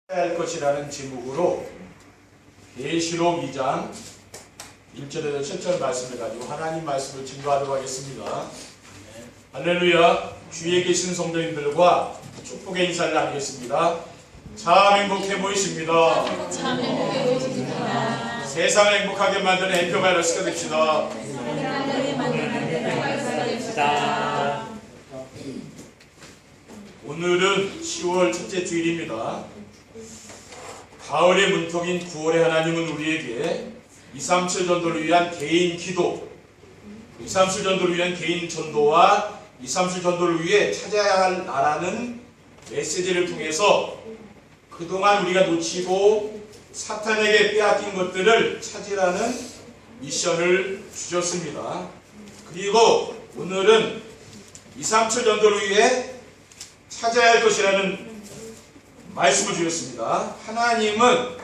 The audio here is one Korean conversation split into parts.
할 것이라는 제목으로 계시록 2장 1절에서 7절 말씀을 가지고 하나님 말씀을 증거하도록 하겠습니다. 할렐루야. 주위에 계신 성도님들과 축복의 인사를 나누겠습니다. 참 행복해 보이십니다. 참 행복해 보이십니다. 세상을 행복하게 만드는 엠표 바이러스가 됩시다. 오늘은 10월 첫째 주일입니다. 가을의 문턱인 9월에 하나님은 우리에게 237 전도를 위한 개인 기도, 237 전도를 위한 개인 전도와 237 전도를 위해 찾아야 할 나라는 메시지를 통해서 그동안 우리가 놓치고 사탄에게 빼앗긴 것들을 찾으라는 미션을 주셨습니다. 그리고 오늘은 237 전도를 위해 찾아야 할 것이라는 말씀을 주셨습니다. 하나님은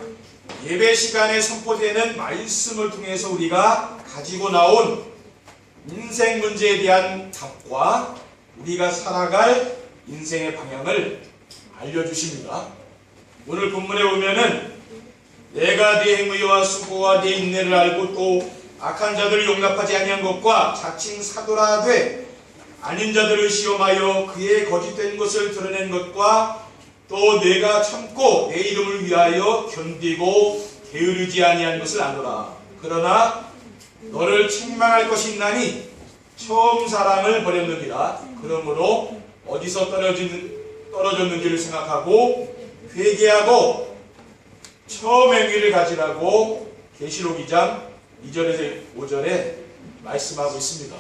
예배 시간에 선포되는 말씀을 통해서 우리가 가지고 나온 인생 문제에 대한 답과 우리가 살아갈 인생의 방향을 알려주십니다. 오늘 본문에 보면은 내가 네 행위와 수고와 네 인내를 알고 또 악한 자들을 용납하지 아니한 것과 자칭 사도라 되 아닌 자들을 시험하여 그의 거짓된 것을 드러낸 것과 또 내가 참고 내 이름을 위하여 견디고 게으르지 아니한 것을 아노라. 그러나 너를 책망할 것이 있나니 처음 사랑을 버렸느니라. 그러므로 어디서 떨어졌는지를 생각하고 회개하고 처음 행위를 가지라고 계시록 2장 2절에서 5절에 말씀하고 있습니다.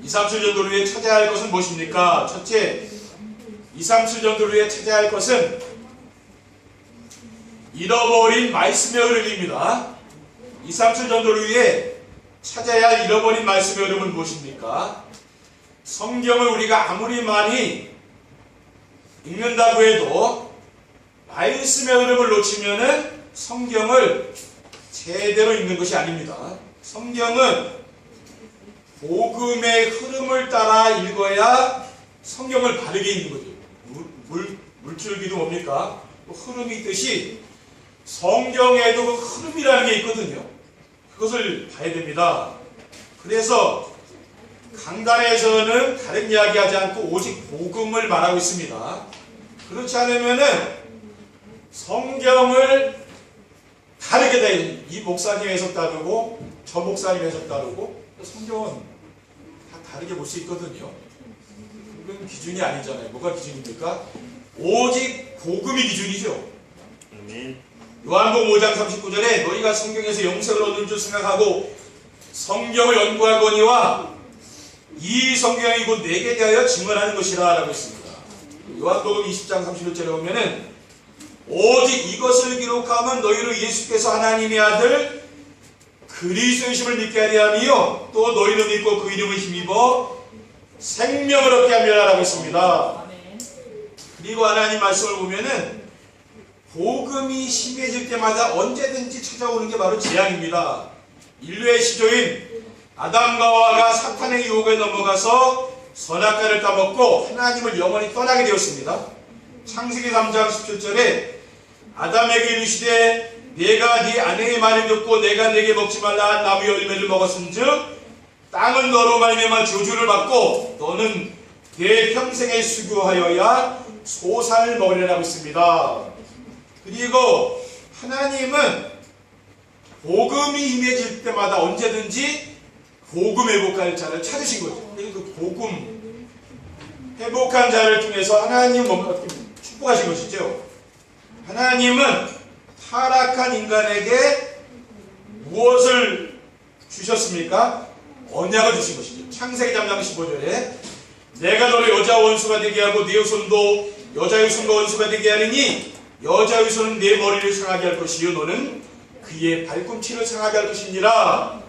237 전도를 위해 찾아야 할 것은 무엇입니까? 첫째, 237 전도를 위해 찾아야 할 것은 잃어버린 말씀의 흐름입니다. 237 전도를 위해 찾아야 할 잃어버린 말씀의 흐름은 무엇입니까? 성경을 우리가 아무리 많이 읽는다고 해도 말씀의 흐름을 놓치면은 성경을 제대로 읽는 것이 아닙니다. 성경은 복음의 흐름을 따라 읽어야 성경을 바르게 읽는 거죠. 물줄기도 뭡니까? 흐름이 있듯이 성경에도 그 흐름이라는 게 있거든요. 그것을 봐야 됩니다. 그래서 강단에서는 다른 이야기 하지 않고 오직 복음을 말하고 있습니다. 그렇지 않으면은 성경을 다르게 돼. 이 목사님 해석 다르고 저 목사님 해석 다르고 성경은 다 다르게 볼 수 있거든요. 그건 기준이 아니잖아요. 뭐가 기준입니까? 오직 복음이 기준이죠. 요한복음 5장 39절에 너희가 성경에서 영생을 얻는 줄 생각하고 성경을 연구하거니와 이 성경이 곧 내게 대하여 증언하는 것이라 라고 했습니다. 요한복음 20장 31절에 보면은 오직 이것을 기록하면 너희를 예수께서 하나님의 아들 그리스도이심을 믿게 하려 하며 또 너희를 믿고 그 이름을 힘입어 생명을 얻게 하며 라고 했습니다. 그리고 하나님 말씀을 보면은 복음이 심해질 때마다 언제든지 찾아오는 게 바로 재앙입니다. 인류의 시조인 아담과 하와가 사탄의 유혹에 넘어가서 선악과를 따먹고 하나님을 영원히 떠나게 되었습니다. 창세기 3장 17절에 아담에게 이르시되 내가 네 아내의 말을 듣고 내가 내게 먹지 말라 한 나무 열매를 먹었은즉 땅은 너로 말미암아 저주를 받고 너는 내 평생에 수고하여야 소산을 먹으리라고 했습니다. 그리고 하나님은 복음이 임해질 때마다 언제든지 복음 회복할 자를 찾으신 거죠. 그리고 그 복음 회복한 자를 통해서 하나님 뭔가 어떻게 축복하신 것이죠. 하나님은 타락한 인간에게 무엇을 주셨습니까? 언약을 주신 것이죠. 창세기 3장 15절에 내가 너를 여자 원수가 되게 하고 네 후손도 여자 후손과 원수가 되게 하느니 여자 후손은 네 머리를 상하게 할 것이요 너는 그의 발꿈치를 상하게 할 것이니라.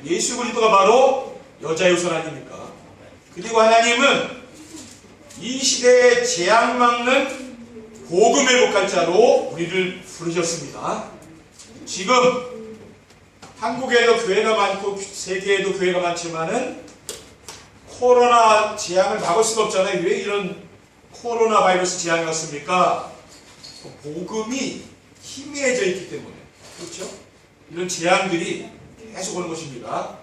예수 그리스도가 바로 여자 후손 아닙니까? 그리고 하나님은 이 시대에 재앙 막는 복음 회복할 자로 우리를 부르셨습니다. 지금 한국에도 교회가 많고 세계에도 교회가 많지만은 코로나 재앙을 막을 수가 없잖아요. 왜 이런 코로나 바이러스 재앙이었습니까? 복음이 희미해져 있기 때문에, 그렇죠? 이런 재앙들이 계속 오는 것입니다.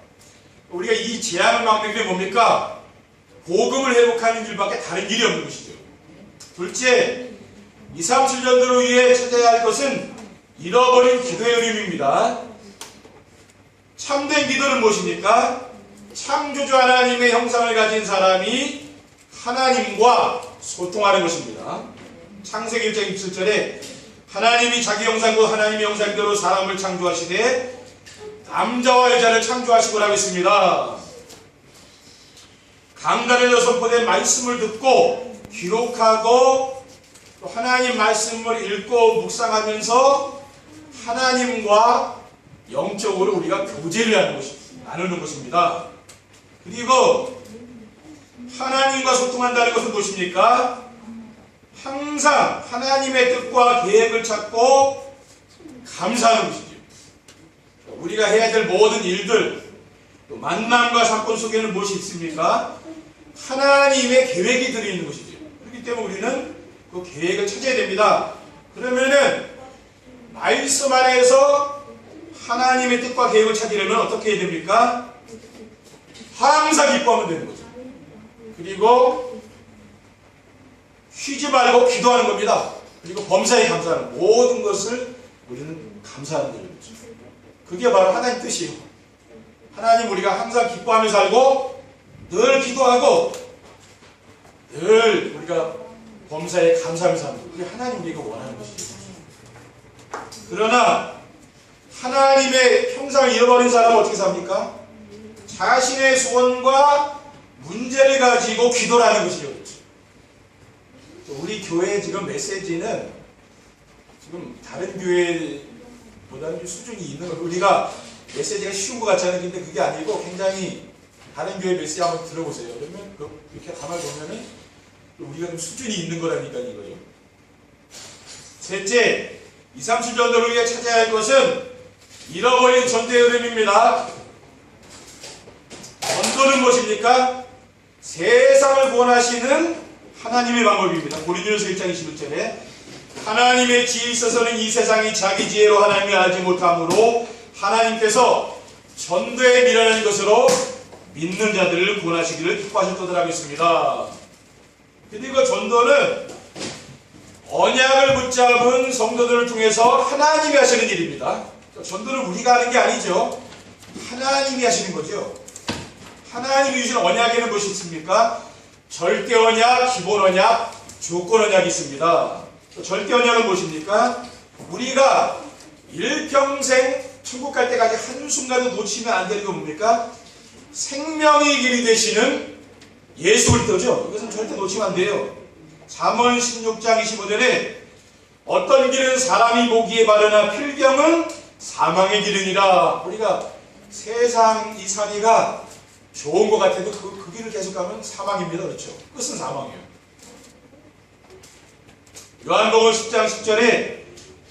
우리가 이 재앙을 막는 게 뭡니까? 복음을 회복하는 길밖에 다른 길이 없는 것이죠. 둘째, 2, 3,7년도를 위해 찾아야 할 것은 잃어버린 기도의 흐름입니다. 참된 기도는 무엇입니까? 창조주 하나님의 형상을 가진 사람이 하나님과 소통하는 것입니다. 창세기 1장 27절에 하나님이 자기 형상과 하나님의 형상대로 사람을 창조하시되 남자와 여자를 창조하시고라고 했습니다. 강단에서 선포된 말씀을 듣고 기록하고 또 하나님 말씀을 읽고 묵상하면서 하나님과 영적으로 우리가 교제를 하는 것입니다. 나누는 것입니다. 그리고 하나님과 소통한다는 것은 무엇입니까? 항상 하나님의 뜻과 계획을 찾고 감사하는 것이죠. 우리가 해야 될 모든 일들, 또 만남과 사건 속에는 무엇이 있습니까? 하나님의 계획이 들어있는 것이죠. 그렇기 때문에 우리는 그 계획을 찾아야 됩니다. 그러면은 말씀 안에서 하나님의 뜻과 계획을 찾으려면 어떻게 해야 됩니까? 항상 기뻐하면 되는 거죠. 그리고 쉬지 말고 기도하는 겁니다. 그리고 범사에 감사하는 모든 것을 우리는 감사하는 거죠. 그게 바로 하나님 뜻이에요. 하나님 우리가 항상 기뻐하며 살고 늘 기도하고 늘 우리가 범사에 감사하며 사는 것. 그게 하나님 우리가 원하는 것이죠. 그러나 하나님의 형상을 잃어버린 사람은 어떻게 삽니까? 자신의 소원과 문제를 가지고 기도를 하는 것이죠. 우리 교회의 지금 메시지는 지금 다른 교회보다는 수준이 있는 거. 우리가 메시지가 쉬운 것 같지 않은데 그게 아니고 굉장히 다른 교회 메시지 한번 들어보세요. 그러면 이렇게 가만히 보면은 우리가 좀 수준이 있는 거라니까 이거죠. 셋째, 2, 3,7년도를 위해 찾아야 할 것은 잃어버린 전도의 흐름입니다. 전도는 무엇입니까? 세상을 구원하시는 하나님의 방법입니다. 고린도전서 1장 21절에 하나님의 지혜에 있어서는 이 세상이 자기 지혜로 하나님을 알지 못하므로 하나님께서 전도에 미련한 것으로 믿는 자들을 구원하시기를 기뻐하셨도다라고 했습니다. 그리고 전도는 언약을 붙잡은 성도들을 통해서 하나님이 하시는 일입니다. 전도는 우리가 하는 게 아니죠. 하나님이 하시는 거죠. 하나님이 주신 언약에는 무엇이 있습니까? 절대 언약, 기본 언약, 조건 언약이 있습니다. 절대 언약은 무엇입니까? 우리가 일평생 천국 갈 때까지 한순간도 놓치면 안 되는 건 뭡니까? 생명의 길이 되시는 예수 그리스도죠. 이것은 절대 놓치면 안 돼요. 잠언 16장 25절에 어떤 길은 사람이 보기에 바르나 필경은 사망의 길이니라. 우리가 세상 이 살이가 좋은 것 같아도 그 길을 계속 가면 사망입니다. 그렇죠? 끝은 사망이에요. 요한복음 10장 10절에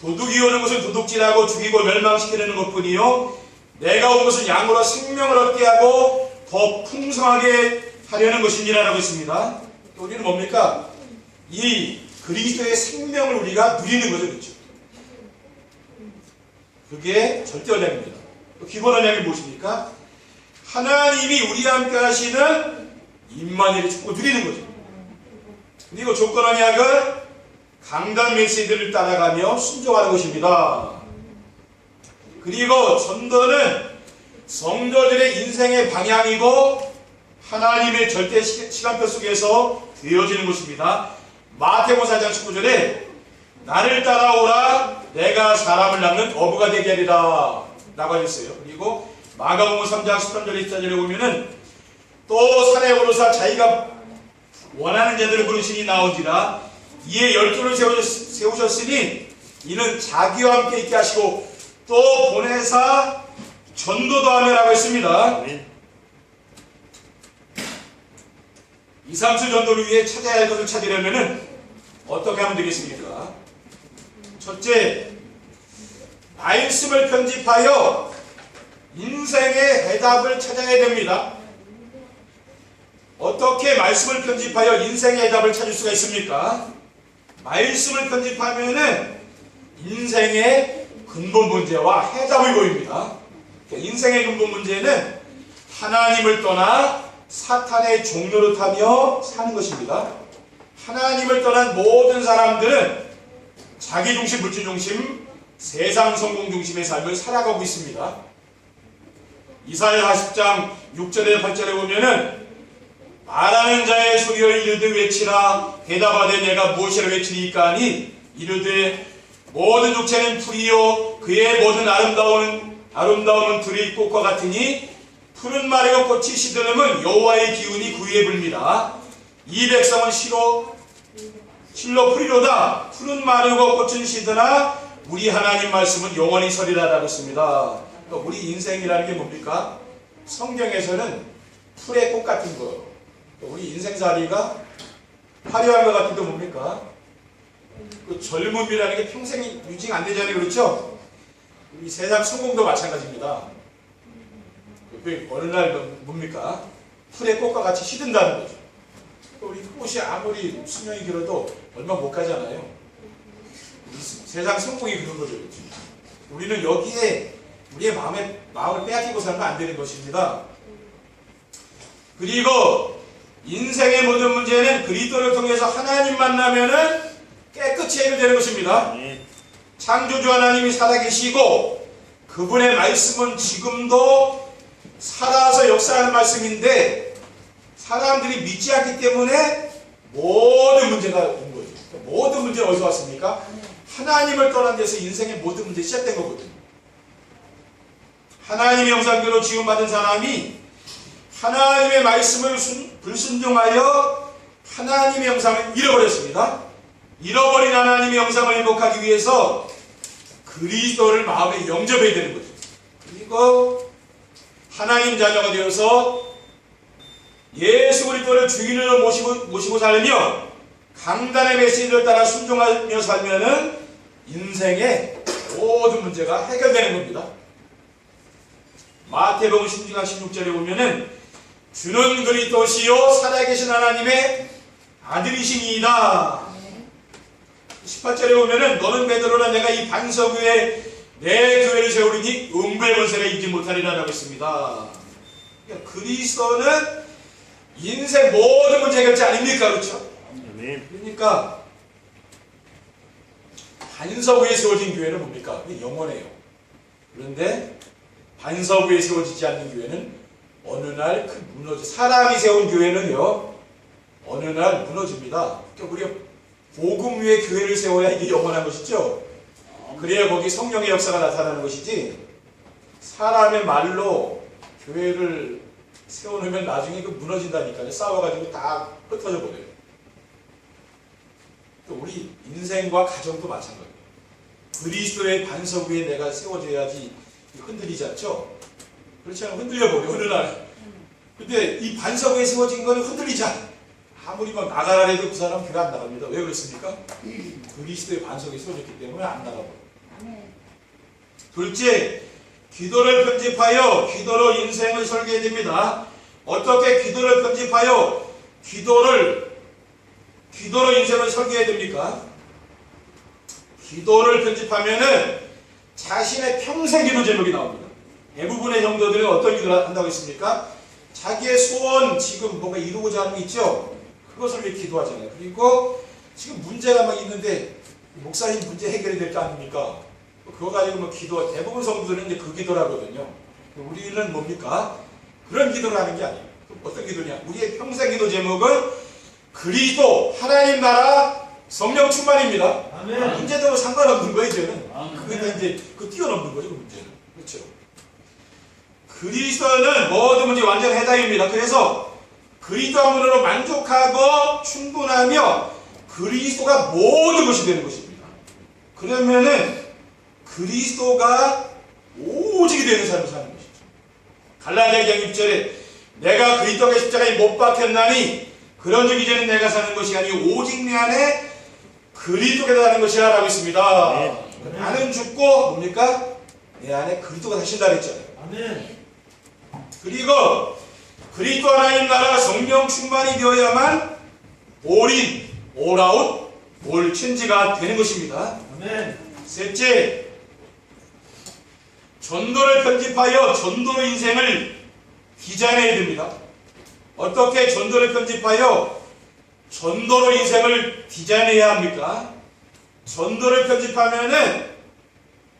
도둑이 오는 것은 도둑질하고 죽이고 멸망시키려는 것뿐이요 내가 온 것은 양으로 생명을 얻게 하고 더 풍성하게 하려는 것이니라라고 했습니다. 우리는 뭡니까? 이 그리스도의 생명을 우리가 누리는 거죠. 그렇죠? 그게 절대 언약입니다. 기본 언약이 무엇입니까? 하나님이 우리와 함께 하시는 임마누엘의 축복을 누리는 거죠. 그리고 조건 언약은 강단 메시지를 따라가며 순종하는 것입니다. 그리고 전도는 성도들의 인생의 방향이고 하나님의 절대 시간표 속에서 되어지는 것입니다. 마태복음 4장 19절에 나를 따라오라 내가 사람을 낳는 어부가 되게 하리라 라고 하셨어요. 그리고 마가복음 3장 13절 24절에 보면은 또 산에 오르사 자기가 원하는 자들을 부르시니 나오지라 이에 12를 세우셨으니 이는 자기와 함께 있게 하시고 또 보내사 전도도 하며라고 했습니다. 2, 3수 전도를 위해 찾아야 할 것을 찾으려면 어떻게 하면 되겠습니까? 첫째, 말씀을 편집하여 인생의 해답을 찾아야 됩니다. 어떻게 말씀을 편집하여 인생의 해답을 찾을 수가 있습니까? 말씀을 편집하면은 인생의 근본 문제와 해답이 보입니다. 인생의 근본 문제는 하나님을 떠나 사탄의 종로를 타며 사는 것입니다. 하나님을 떠난 모든 사람들은 자기 중심, 물질 중심, 세상 성공 중심의 삶을 살아가고 있습니다. 이사야 40장 6절에 8절에 보면은 말하는 자의 소리를 이르되 외치라. 대답하되 내가 무엇이라 외치리까 하니 이르되 모든 육체는 풀이요 그의 모든 아름다움은 들의 꽃과 같으니 푸른 마르고 꽃이 시드름은 여호와의 기운이 그 위에 불미라. 이 백성은 실로 풀이로다. 푸른 마르고 꽃은 시드나 우리 하나님 말씀은 영원히 서리라라고 했습니다. 우리 인생이라는 게 뭡니까? 성경에서는 풀의 꽃 같은 거. 우리 인생살이가 화려한 것 같은 게 뭡니까? 그 젊음이라는 게 평생 유지가 안 되잖아요. 그렇죠? 이 세상 성공도 마찬가지입니다. 어느 날 뭡니까? 풀의 꽃과 같이 시든다는 거죠. 우리 꽃이 아무리 수명이 길어도 얼마 못 가잖아요. 세상 성공이 그런 거죠. 그렇죠? 우리는 여기에 우리의 마음을 빼앗기고 살면 안 되는 것입니다. 그리고 인생의 모든 문제는 그리스도를 통해서 하나님 만나면은 깨끗이 해결되는 것입니다. 창조주 하나님이 살아계시고 그분의 말씀은 지금도 살아서 역사하는 말씀인데 사람들이 믿지 않기 때문에 모든 문제가 온 거죠. 모든 문제는 어디서 왔습니까? 하나님을 떠난 데서 인생의 모든 문제가 시작된 거거든요. 하나님의 형상대로 지음받은 사람이 하나님의 말씀을 불순종하여 하나님의 형상을 잃어버렸습니다. 잃어버린 하나님의 형상을 회복하기 위해서 그리스도를 마음에 영접해야 되는 거죠. 그리고 하나님 자녀가 되어서 예수 그리스도를 주인으로 모시고 살며 강단의 메시지를 따라 순종하며 살면은 인생의 모든 문제가 해결되는 겁니다. 마태복음 16장 16절에 보면은 주는 그리스도시요 살아계신 하나님의 아들이시니이다. 18절에 보면은 너는 베드로라 내가 이 반석 위에 내 교회를 세우리니 음부의 권세가 이기지 못하리라 라고 했습니다. 그러니까 그리스도는 인생 모든 문제 해결자 아닙니까? 그렇죠? 그러니까 반석 위에 세워진 교회는 뭡니까? 영원해요. 그런데 반석 위에 세워지지 않는 교회는 어느 날 무너져. 사람이 세운 교회는요 어느 날 무너집니다. 그러니까 우리가 복음 위에 교회를 세워야 이게 영원한 것이죠. 그래야 거기 성령의 역사가 나타나는 것이지 사람의 말로 교회를 세워놓으면 나중에 그 무너진다니까요. 싸워가지고 다 흩어져 버려요. 또 우리 인생과 가정도 마찬가지예요. 그리스도의 반석 위에 내가 세워져야지 흔들리지 않죠? 그렇지 않으면 흔들려버려 어느 날. 근데 이 반석 위에 세워진 거는 흔들리지 않아. 아무리 막 나가라 해도 그 사람 교회 안 나갑니다. 왜 그렇습니까? 그리스도의 반석에 세워졌기 때문에 안 나가버려. 둘째, 기도를 편집하여 기도로 인생을 설계해야 됩니다. 어떻게 기도를 편집하여 기도로 인생을 설계해야 됩니까? 기도를 편집하면은 자신의 평생 기도 제목이 나옵니다. 대부분의 성도들은 어떤 기도를 한다고 했습니까? 자기의 소원, 지금 뭔가 이루고자 하는 게 있죠? 그것을 위해 기도하잖아요. 그리고 지금 문제가 막 있는데 목사님 문제 해결이 될 거 아닙니까? 그거 가지고 뭐 기도, 대부분 성도들은 이제 그 기도를 하거든요. 우리는 뭡니까? 그런 기도를 하는 게 아니에요. 어떤 기도냐? 우리의 평생 기도 제목은 그리스도, 하나님 나라, 성령 충만입니다. 아멘. 문제도 상관없는 거예요, 이제는. 그게 이제 그 뛰어넘는 거죠, 그 문제는. 그렇죠? 그리스도는 모든 문제 완전 해당입니다. 그래서 그리스도만으로 만족하고 충분하며 그리스도가 모든 것이 되는 것입니다. 그러면은 그리스도가 오직이 되는 삶을 사는 것이죠. 갈라디아 2장 6절에 내가 그리스도의 십자가에 못 박혔나니 그런즉 이제는 내가 사는 것이 아니고 오직 내 안에 그리스도가 사는 것이라 라고 있습니다. 네. 나는 죽고 뭡니까? 내 안에 그리스도가 사신다 그랬잖아요. 아멘. 그리고 그리스도 하나님 나라 성령 충만이 되어야만 올인, 올아웃, 올체인지가 되는 것입니다. 아멘. 셋째, 전도를 편집하여 전도로 인생을 디자인해야 됩니다. 어떻게 전도를 편집하여 전도로 인생을 디자인해야 합니까? 전도를 편집하면은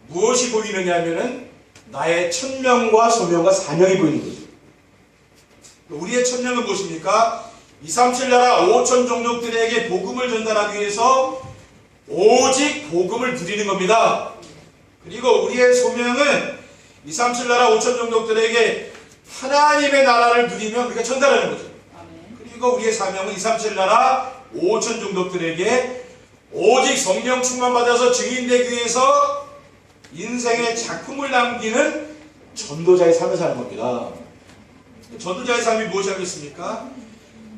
무엇이 보이느냐 하면은 나의 천명과 소명과 사명이 보이는 거죠. 우리의 천명은 무엇입니까? 237 나라 5천 종족들에게 복음을 전달하기 위해서 오직 복음을 누리는 겁니다. 그리고 우리의 소명은 237 나라 5천 종족들에게 하나님의 나라를 누리며 우리가 전달하는 거죠. 그리고 우리의 사명은 237 나라 5천 종족들에게 오직 성령 충만 받아서 증인되기 위해서 인생의 작품을 남기는 전도자의 삶을 사는 겁니다. 전도자의 삶이 무엇이겠습니까?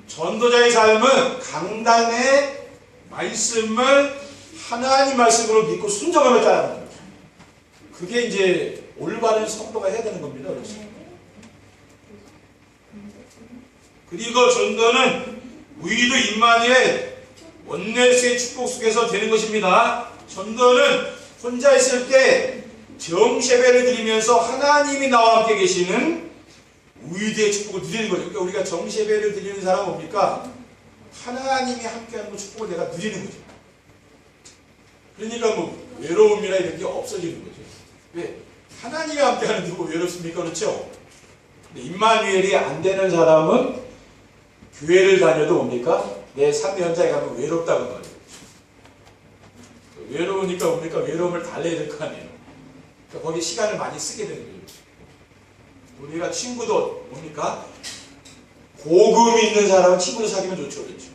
전도자의 삶은 강단의 말씀을 하나님 말씀으로 믿고 순종하며 따라가는 거죠. 그게 이제 올바른 성도가 해야 되는 겁니다. 그렇죠? 그리고 전도는 위도 임마누엘 원내스의 축복 속에서 되는 것입니다. 전도는 혼자 있을 때 정세배를 드리면서 하나님이 나와 함께 계시는 위대의 축복을 누리는 거죠. 그러니까 우리가 정세배를 드리는 사람은 뭡니까? 하나님이 함께하는 그 축복을 내가 누리는 거죠. 그러니까 뭐 외로움이나 이런 게 없어지는 거죠. 왜? 하나님이 함께하는 누구 외롭습니까? 그렇죠? 근데 임마누엘이 안 되는 사람은 교회를 다녀도 뭡니까? 내 삶의 현장에 가면 외롭다고 말이에요. 외로우니까 뭡니까? 외로움을 달래야 될 거 아니에요. 그러니까 거기 시간을 많이 쓰게 되는 거예요. 우리가 친구도 뭡니까? 복음이 있는 사람은 친구를 사귀면 좋죠. 그렇죠?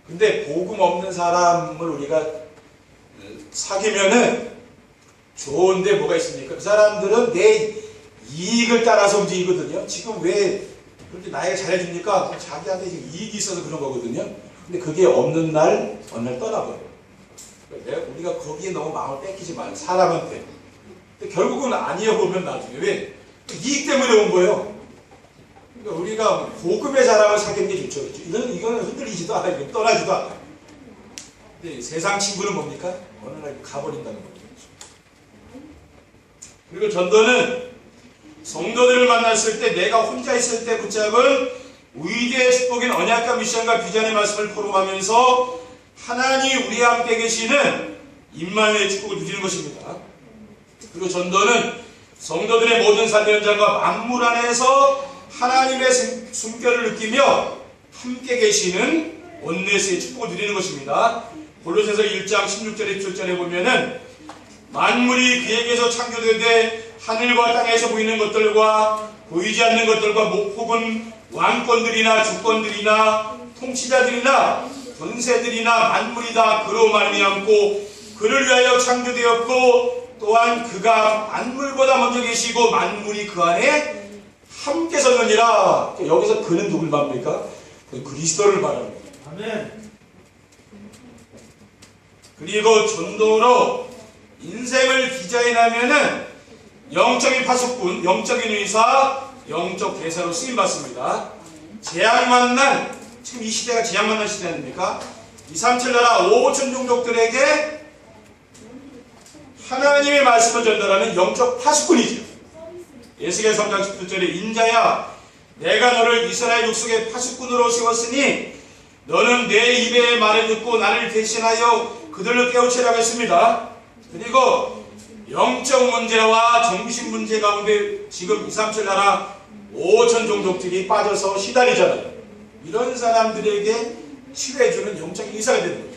근데 복음 없는 사람을 우리가 사귀면은 좋은데 뭐가 있습니까? 그 사람들은 내 이익을 따라서 움직이거든요. 지금 왜 그렇게 나에게 잘해줍니까? 자기한테 지금 이익이 있어서 그런 거거든요. 근데 그게 없는 날, 어느 날 떠나버려요. 우리가 거기에 너무 마음을 뺏기지 말고, 사람한테. 근데 결국은 아니어 보면 나중에. 왜? 이익 때문에 온 거예요. 그러니까 우리가 복음의 사람을 사귀는 게 좋죠. 그렇죠? 이거는 흔들리지도 않아요. 떠나지도 않아요. 근데 세상 친구는 뭡니까? 어느 날 가버린다는 거죠. 그리고 전도는 성도들을 만났을 때 내가 혼자 있을 때 붙잡은 위대의 축복인 언약과 미션과 비전의 말씀을 포럼하면서 하나님이 우리와 함께 계시는 임마누엘의 축복을 누리는 것입니다. 그리고 전도는 성도들의 모든 삶의 현장과 만물 안에서 하나님의 숨결을 느끼며 함께 계시는 온네스의 축복을 누리는 것입니다. 골로새서 1장 16절에 17절에 보면은 만물이 그에게서 창조되되 하늘과 땅에서 보이는 것들과 보이지 않는 것들과 혹은 왕권들이나 주권들이나 통치자들이나 권세들이나 만물이 다 그로 말미암고 그를 위하여 창조되었고 또한 그가 만물보다 먼저 계시고 만물이 그 안에 함께 서느니라. 여기서 그는 누굴 말합니까? 그리스도를 말합니다. 아멘. 그리고 전도로 인생을 디자인하면은 영적인 파수꾼, 영적인 의사, 영적 대사로 쓰임받습니다. 재앙 만난, 지금 이 시대가 재앙 만난 시대 아닙니까? 237 나라 5천 종족들에게 하나님의 말씀을 전달하는 영적 파수꾼이죠. 에스겔 3장 17절에 인자야 내가 너를 이스라엘 족속의 파수꾼으로 세웠으니 너는 내 입의 말을 듣고 나를 대신하여 그들을 깨우치라고 했습니다. 그리고 영적 문제와 정신 문제 가운데 지금 237 나라 5천 종족들이 빠져서 시달리잖아요. 이런 사람들에게 치료해주는 영적인 의사가 되는 거죠.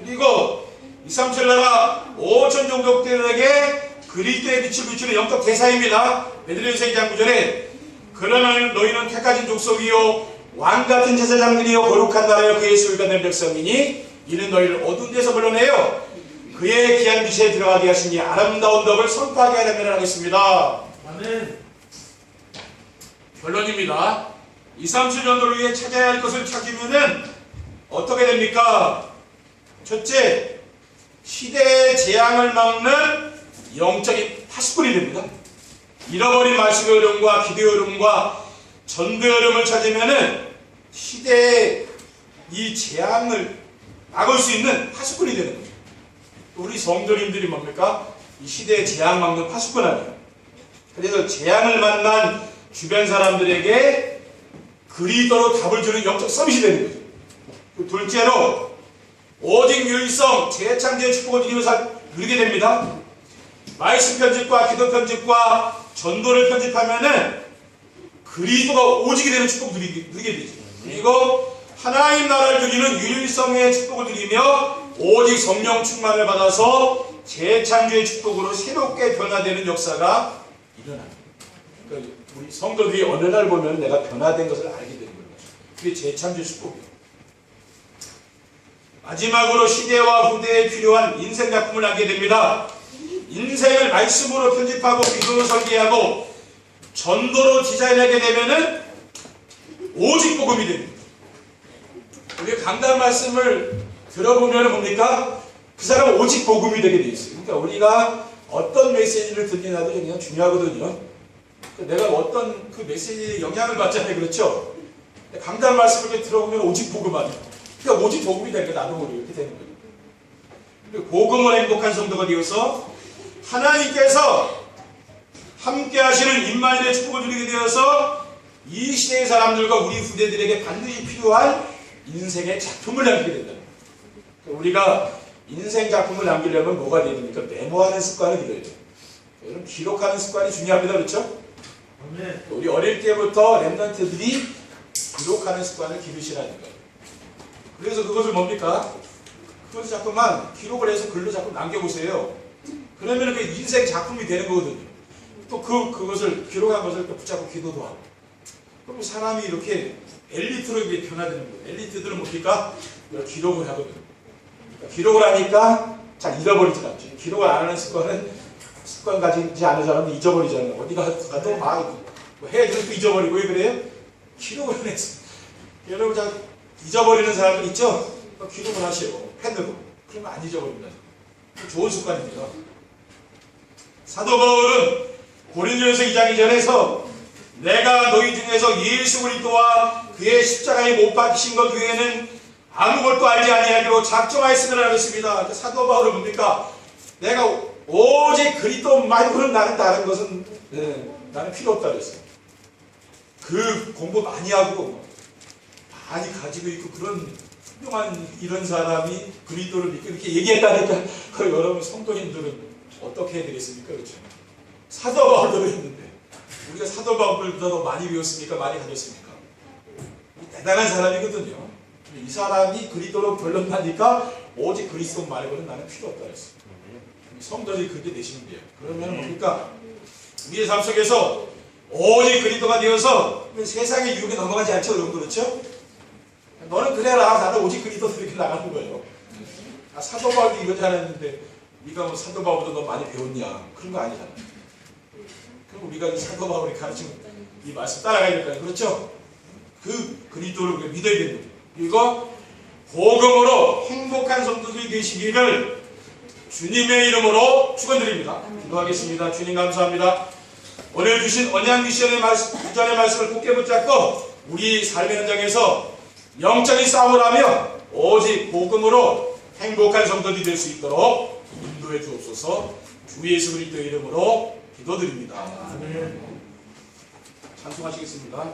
그리고 237 나라 5천 종족들에게 그리스도의 빛을 비추는 영적 대사입니다. 베드로전서 2장 9절에 그러나 너희는 택하신 족속이요 왕같은 제사장들이요 거룩한 나라여 그의 소유가 된 백성이니 이는 너희를 어두운 데서 불러내요 그의 귀한 빛에 들어가게 하시니 아름다운 덕을 선포하게 하려면 하겠습니다. 아멘. 결론입니다. 237 전도를 위해 찾아야 할 것을 찾으면은 어떻게 됩니까? 첫째, 시대의 재앙을 막는 영적인 파수꾼이 됩니다. 잃어버린 말씀의 흐름과 기도의 흐름과 전도의 흐름을 찾으면은 시대의 이 재앙을 막을 수 있는 파수꾼이 되는 거죠. 우리 성도님들이 뭡니까? 이 시대의 재앙 막는 파수꾼 아니에요. 그래서 재앙을 만난 주변 사람들에게 그리스도로 답을 주는 영적 서밋이 되는 거죠. 둘째로 오직 유일성 재창조의 축복을 누리게 됩니다. 말씀 편집과 기도 편집과 전도를 편집하면은 그리스도가 오직이 되는 축복을 누리게 되죠. 그리고 하나님 나라를 누리는 유일성의 축복을 누리며 오직 성령 충만을 받아서 재창조의 축복으로 새롭게 변화되는 역사가 일어납니다. 그러니까 우리 성도들이 어느 날 보면 내가 변화된 것을 알게 되는 거예요. 그게 재창조의 축복이에요. 마지막으로 시대와 후대에 필요한 인생 작품을 하게 됩니다. 인생을 말씀으로 편집하고 기도로 설계하고 전도로 디자인하게 되면은 오직 복음이 됩니다. 우리 강단 말씀을 들어보면 뭡니까? 그 사람은 오직 복음이 되게 돼 있어요. 그러니까 우리가 어떤 메시지를 듣느냐도 그냥 중요하거든요. 내가 어떤 그 메시지에 영향을 받잖아요. 그렇죠? 강단 말씀을 이렇게 들어보면 오직 복음 아니에요. 그러니까 오직 복음이 되니까 나도 모르게 이렇게 되는 거예요. 그리고 복음을 행복한 성도가 되어서 하나님께서 함께 하시는 임마누엘의 축복을 누리게 되어서 이 시대의 사람들과 우리 후대들에게 반드시 필요한 인생의 작품을 남기게 된다. 우리가 인생 작품을 남기려면 뭐가 돼야 됩니까? 메모하는 습관을 들여야 돼요. 여러분 기록하는 습관이 중요합니다. 그렇죠? 우리 어릴 때부터 렘넌트들이 기록하는 습관을 기르시라는 거예요. 그래서 그것을 뭡니까? 그것을 자꾸만 기록을 해서 글로 자꾸 남겨보세요. 그러면 그게 인생 작품이 되는 거거든요. 또 그것을 기록한 것을 또 붙잡고 기도도 하고. 그럼 사람이 이렇게 엘리트로 이게 변화되는 거예요. 엘리트들은 뭡니까? 기록을 하거든요. 그러니까 기록을 하니까 잘 잃어버리지 않죠. 기록을 안 하는 습관 가지지 않은 사람은 잊어버리잖아요. 어디 가도 막 해야지 또 잊어버리고. 왜 그래요? 기록을 안 했어요. 여러분 잘 잊어버리는 사람들 있죠? 기록을 하시오. 펜으로. 그러면 안 잊어버립니다. 좋은 습관입니다. 사도 바울은 고린도전서 2장 2절에서 내가 너희 중에서 예수 그리스도와 그의 십자가에 못 박히신 것 외에는 아무것도 알지 아니하기로 작정하였음이라고 했습니다. 사도 바울은 뭡니까? 내가 오직 그리스도 말고는 나는 다른 것은 나는 필요 없다 그랬어요. 그 공부 많이 하고 많이 가지고 있고 그런 훌륭한 이런 사람이 그리스도를 믿고 이렇게 얘기했다니까 여러분 성도님들은 어떻게 해야 되겠습니까? 그렇죠? 사도 바울도 했는데 우리가 사도 바울보다 더 많이 배웠습니까? 많이 가졌습니까? 대단한 사람이거든요. 이 사람이 그리스도로 결론나니까 오직 그리스도 말고는 나는 필요 없다 그랬어요. 성도들이 그렇게 되시면 돼요. 그러면 뭡니까? 우리의 삶 속에서 오직 그리스도가 되어서 세상의 유혹에 넘어가지 않죠? 여러분 그렇죠? 너는 그래라. 나는 오직 그리스도 이렇게 나가는 거예요. 사도 바울도 이러지 않았는데 네가 뭐 사도 바울보다 너 많이 배웠냐? 그런 거 아니잖아. 그럼 우리가 사도 바울이 가르친 이 말씀 따라가야 될까요? 그렇죠? 그 그리스도를 우리가 믿어야 되는 거죠. 그리고 복음으로 행복한 성도들이 되시기를 주님의 이름으로 축원드립니다. 기도하겠습니다. 주님 감사합니다. 오늘 주신 언약 미션의 구절의 말씀을 굳게 붙잡고 우리 삶의 현장에서 영적인 싸움을 하며 오직 복음으로 행복한 성도들이 될 수 있도록 인도해 주옵소서. 주 예수 그리스도의 이름으로 기도드립니다. 찬송하시겠습니다.